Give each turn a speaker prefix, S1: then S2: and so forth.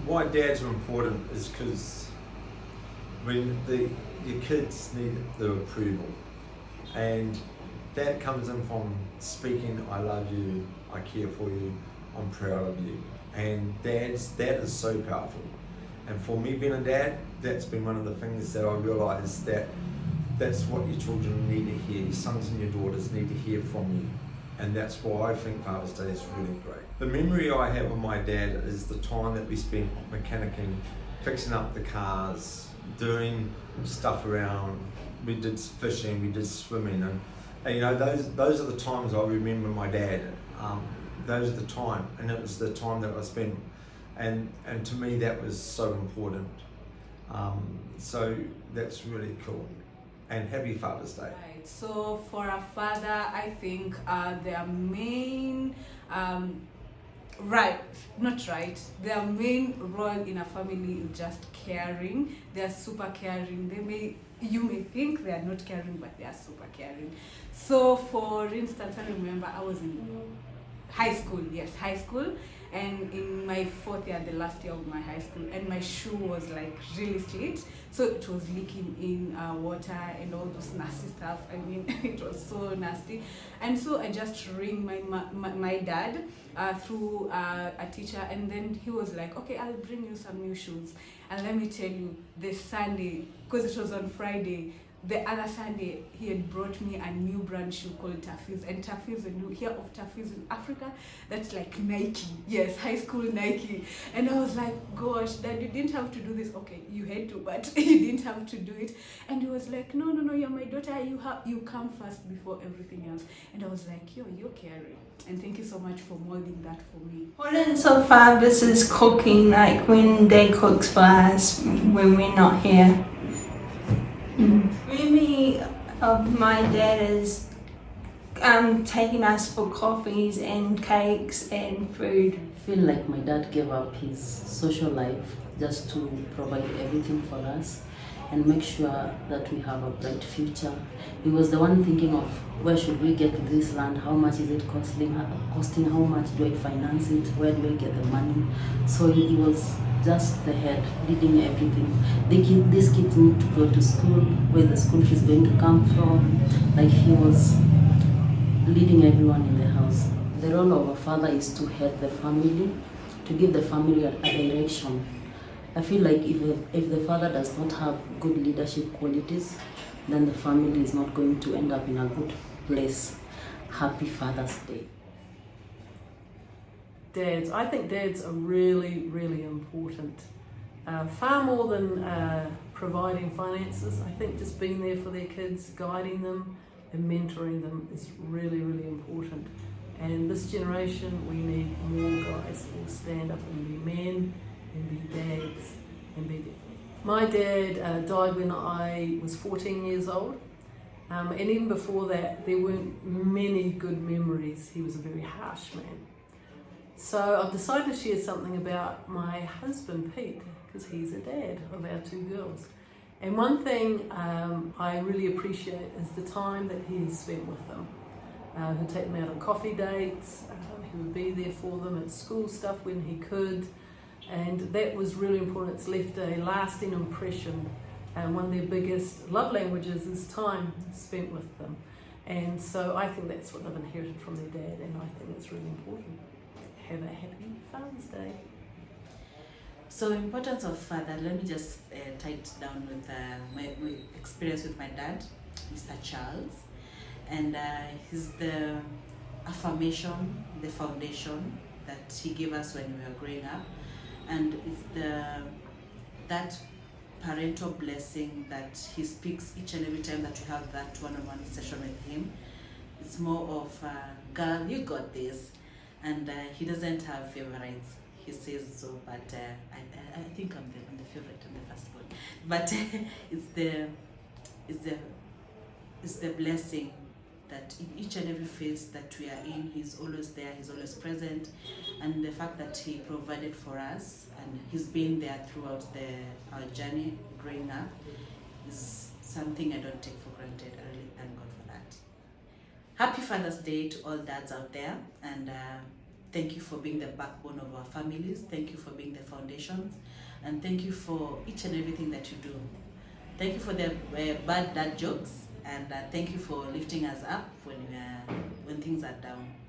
S1: why dads are important is because when your kids need the approval, and that comes in from speaking, I love you, I care for you, I'm proud of you. And dads, that is so powerful. And for me being a dad, that's been one of the things that I realised that that's what your children need to hear, your sons and your daughters need to hear from you. And that's why I think Father's Day is really great. The memory I have of my dad is the time that we spent mechanicking, fixing up the cars, doing stuff around. We did fishing, we did swimming, and you know, those are the times I remember my dad. Those are the time, and it was the time that I spent, and to me that was so important. So that's really cool. And happy Father's Day.
S2: Right. So for a father, I think their main their main role in a family is just caring. They are super caring. You may think they are not caring, but they are super caring. So for instance, I remember I was in high school, and in my fourth year, the last year of my high school, and my shoe was like really slit, so it was leaking in water and all those nasty stuff. I mean, it was so nasty, and so I just ring my dad through a teacher, and then he was like, okay, I'll bring you some new shoes. And let me tell you, this Sunday, because it was on Friday, the other Sunday, he had brought me a new brand shoe called Tafiz. And Tafiz, when you hear of Tafiz in Africa, that's like Nike. Yes, high school Nike. And I was like, gosh, Dad, you didn't have to do this. Okay, you had to, but you didn't have to do it. And he was like, no, you're my daughter. You come first before everything else. And I was like, you're caring. And thank you so much for molding that for me.
S3: Important so far, this is cooking, like when Dad cooks for us when we're not here. Memory of my dad is taking us for coffees and cakes and food.
S4: I feel like my dad gave up his social life just to provide everything for us and make sure that we have a bright future. He was the one thinking of where should we get this land, how much is it costing, how much do I finance it, where do I get the money. So he was just the head, leading everything. These kids need to go to school, where the school fees going to come from. Like, he was leading everyone in the house. The role of a father is to head the family, to give the family a direction. I feel like if the father does not have good leadership qualities, then the family is not going to end up in a good place. Happy Father's Day.
S5: Dads, I think dads are really, really important. Far more than providing finances, I think just being there for their kids, guiding them and mentoring them is really, really important. And this generation, we need more guys who will stand up and be men and be dads and be there. My dad died when I was 14 years old. And even before that, there weren't many good memories. He was a very harsh man. So I've decided to share something about my husband, Pete, because he's a dad of our two girls. And one thing I really appreciate is the time that he has spent with them. He'd take them out on coffee dates, he would be there for them at school stuff when he could, and that was really important. It's left a lasting impression. And one of their biggest love languages is time spent with them. And so I think that's what they've inherited from their dad, and I think it's really important. Have a happy Father's Day.
S6: So, importance of father, let me just tie it down with my experience with my dad, Mr. Charles. And he's the affirmation, the foundation that he gave us when we were growing up. And it's that parental blessing that he speaks each and every time that we have that one-on-one session with him. It's more of, girl, you got this. And he doesn't have favorites. He says so, but I think I'm the favorite and the first one. But it's the blessing that in each and every phase that we are in, he's always there, he's always present. And the fact that he provided for us and he's been there throughout our journey growing up is something I don't take for granted. I really thank God for that. Happy Father's Day to all dads out there, and Thank you for being the backbone of our families. Thank you for being the foundations. And thank you for each and everything that you do. Thank you for the bad dad jokes. And thank you for lifting us up when things are down.